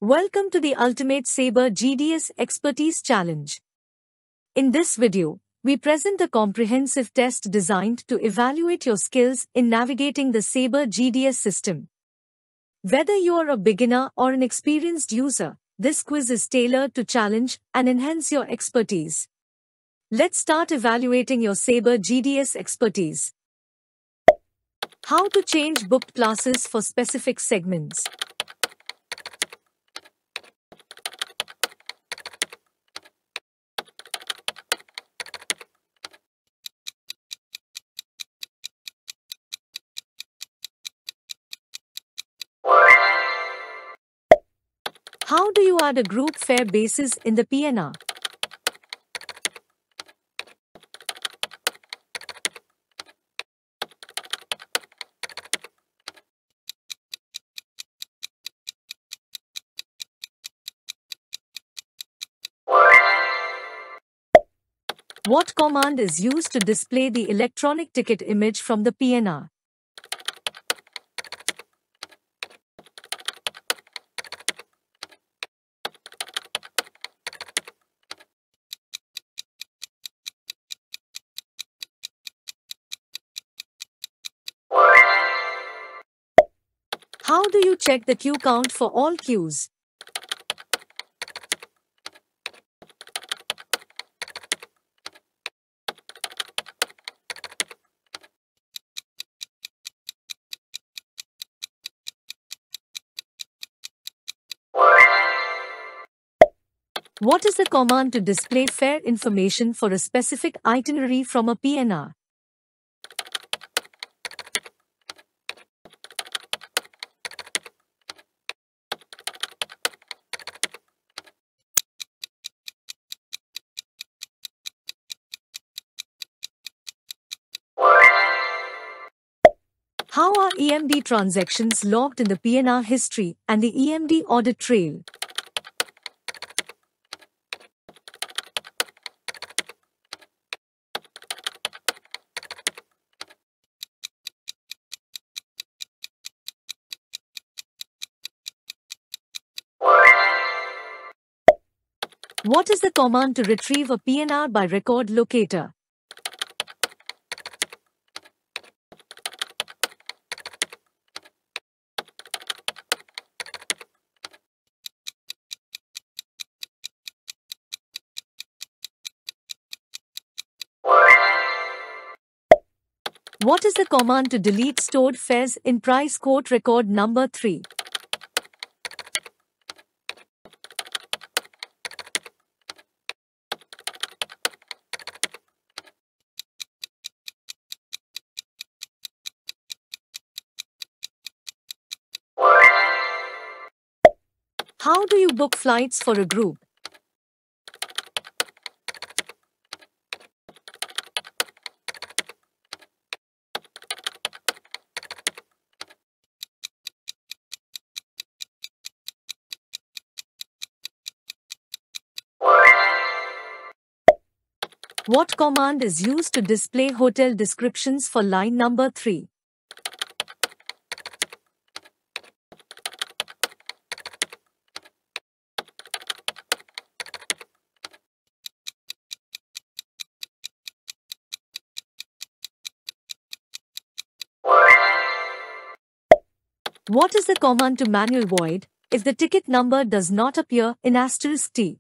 Welcome to the Ultimate Sabre GDS Expertise Challenge. In this video, we present a comprehensive test designed to evaluate your skills in navigating the Sabre GDS system. Whether you are a beginner or an experienced user, this quiz is tailored to challenge and enhance your expertise. Let's start evaluating your Sabre GDS expertise. How to change booked classes for specific segments. How do you add a group fare basis in the PNR? What command is used to display the electronic ticket image from the PNR? How do you check the queue count for all queues? What is the command to display fare information for a specific itinerary from a PNR? How are EMD transactions logged in the PNR history and the EMD audit trail? What is the command to retrieve a PNR by record locator? What is the command to delete stored fares in price quote record number 3? How do you book flights for a group? What command is used to display hotel descriptions for line number 3? What is the command to manual void if the ticket number does not appear in asterisk T?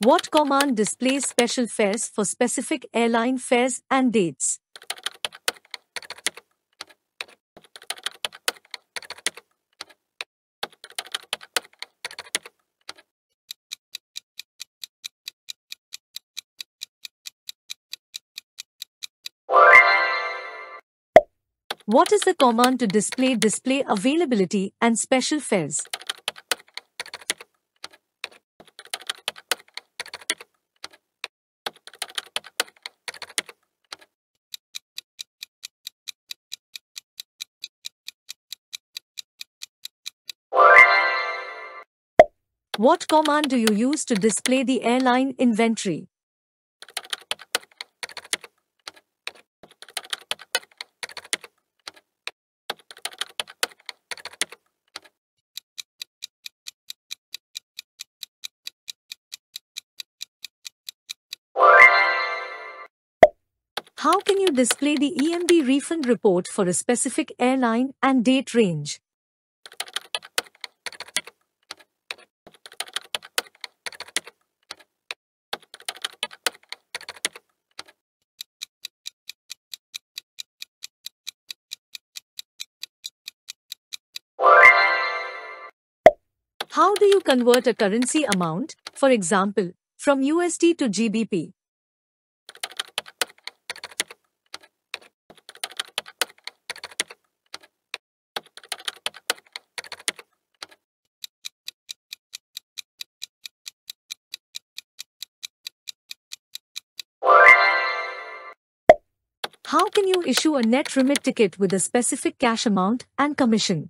What command displays special fares for specific airline fares and dates? What is the command to display availability and special fares? What command do you use to display the airline inventory? How can you display the EMD refund report for a specific airline and date range? How do you convert a currency amount, for example, from USD to GBP? How can you issue a net remit ticket with a specific cash amount and commission?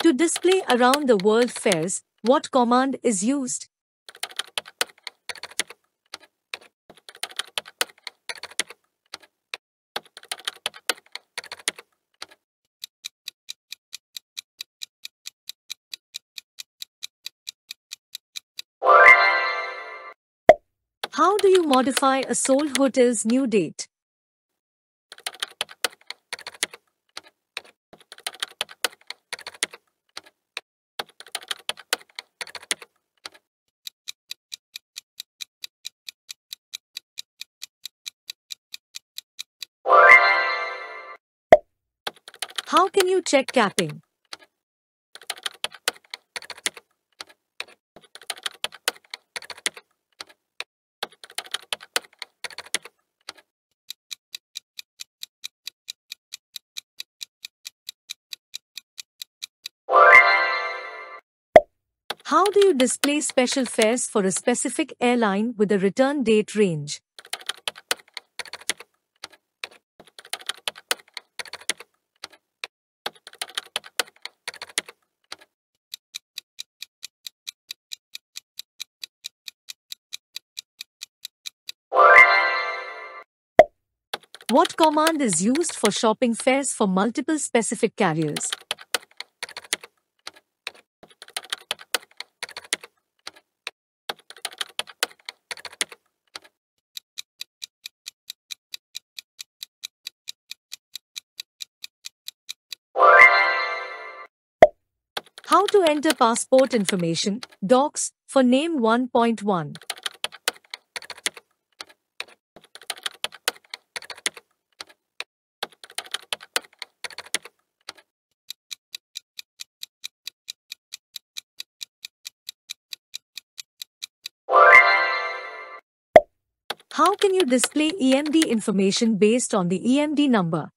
To display around the world fares, what command is used? How do you modify a Seoul hotel's new date? How can you check capping? How do you display special fares for a specific airline with a return date range? What command is used for shopping fares for multiple specific carriers? How to enter passport information, docs, for name 1.1. How can you display EMD information based on the EMD number?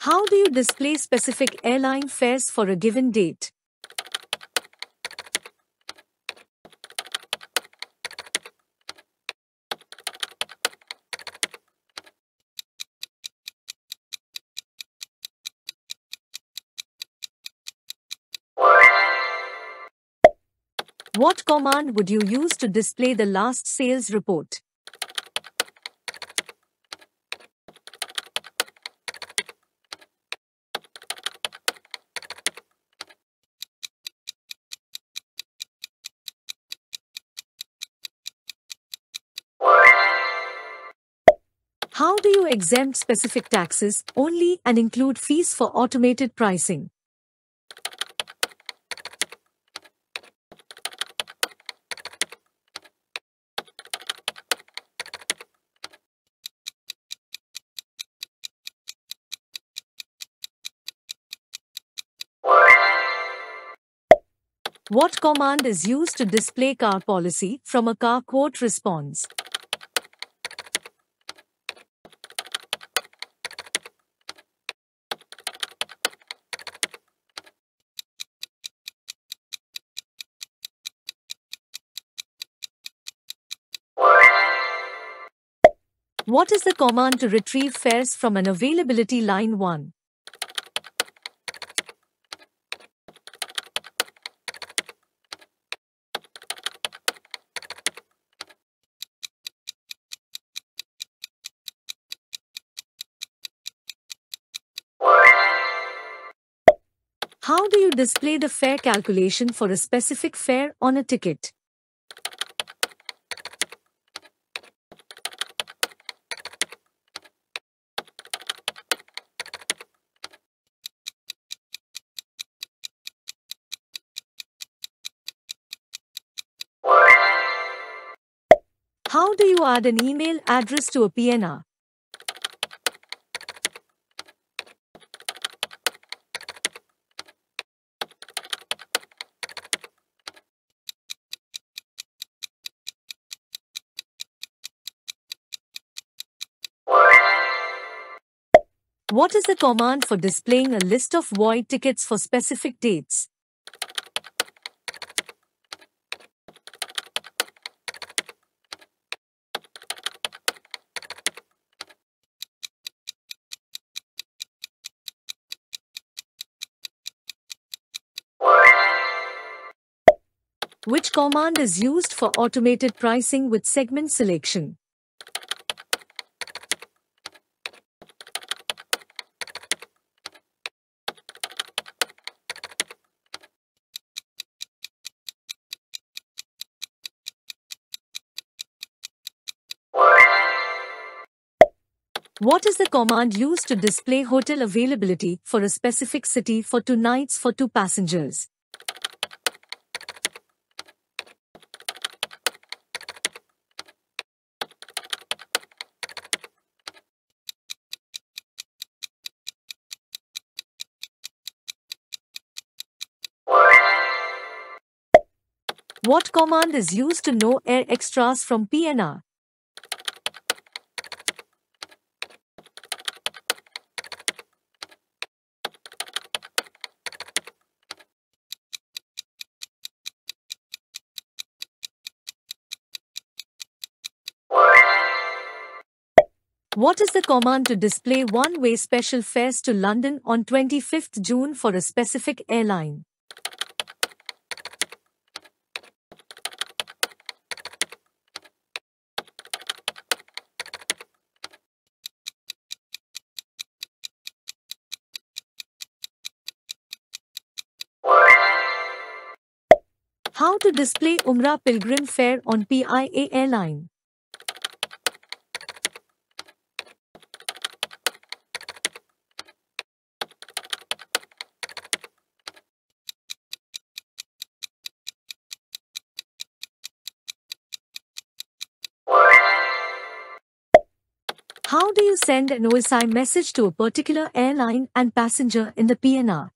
How do you display specific airline fares for a given date? What command would you use to display the last sales report? How do you exempt specific taxes only and include fees for automated pricing? What command is used to display car policy from a car quote response? What is the command to retrieve fares from an availability line 1? How do you display the fare calculation for a specific fare on a ticket? How do you add an email address to a PNR? What is the command for displaying a list of void tickets for specific dates? Which command is used for automated pricing with segment selection? What is the command used to display hotel availability for a specific city for 2 nights for 2 passengers? What command is used to know air extras from PNR? What is the command to display one-way special fares to London on 25th June for a specific airline? How to display Umrah pilgrim fare on PIA airline? How do you send an OSI message to a particular airline and passenger in the PNR?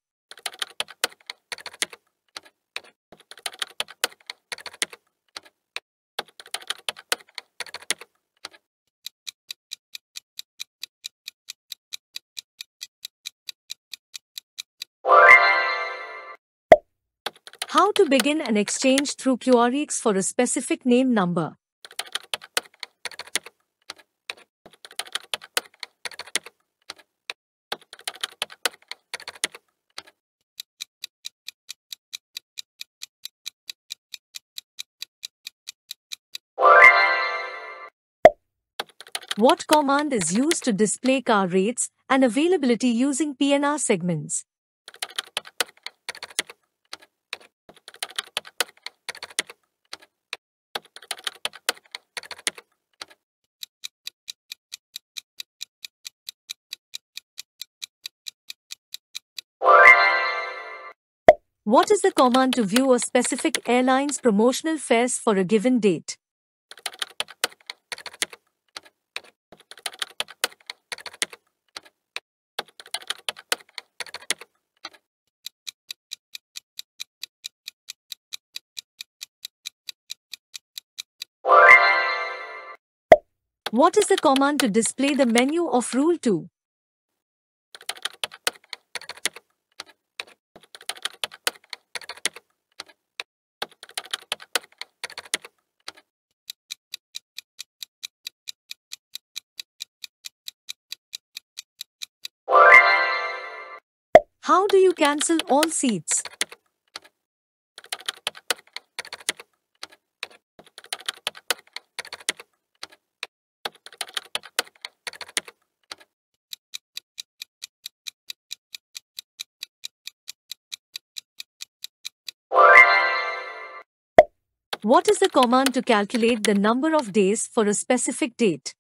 How to begin an exchange through QRX for a specific name number? What command is used to display car rates and availability using PNR segments? What is the command to view a specific airline's promotional fares for a given date? What is the command to display the menu of Rule 2? How do you cancel all seats? What is the command to calculate the number of days for a specific date?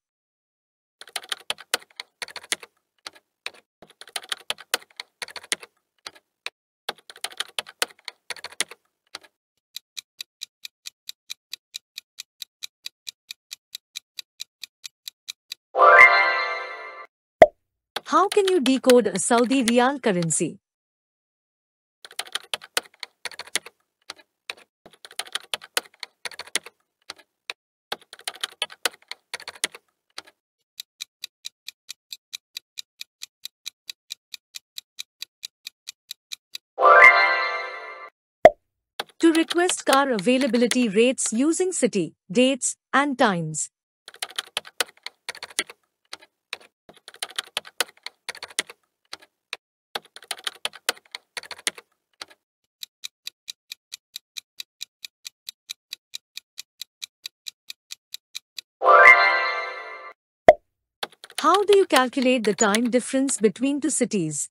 How can you decode a Saudi riyal currency? To request car availability rates using city, dates, and times. How do you calculate the time difference between two cities?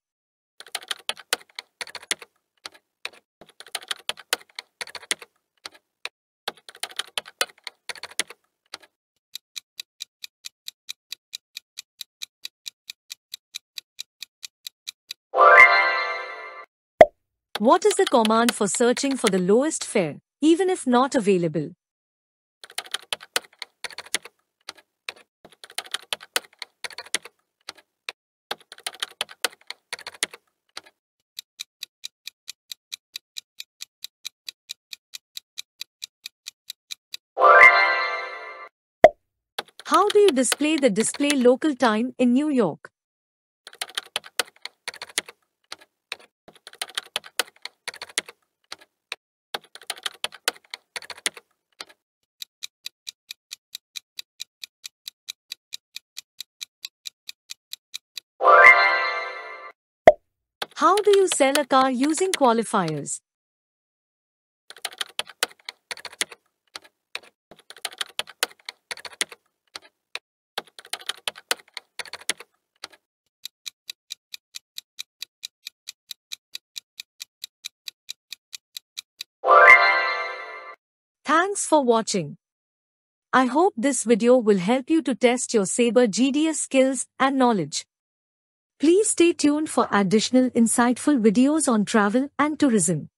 What is the command for searching for the lowest fare, even if not available? How do you display the display local time in New York? How do you sell a car using qualifiers? Thanks for watching. I hope this video will help you to test your Sabre GDS skills and knowledge. Please stay tuned for additional insightful videos on travel and tourism.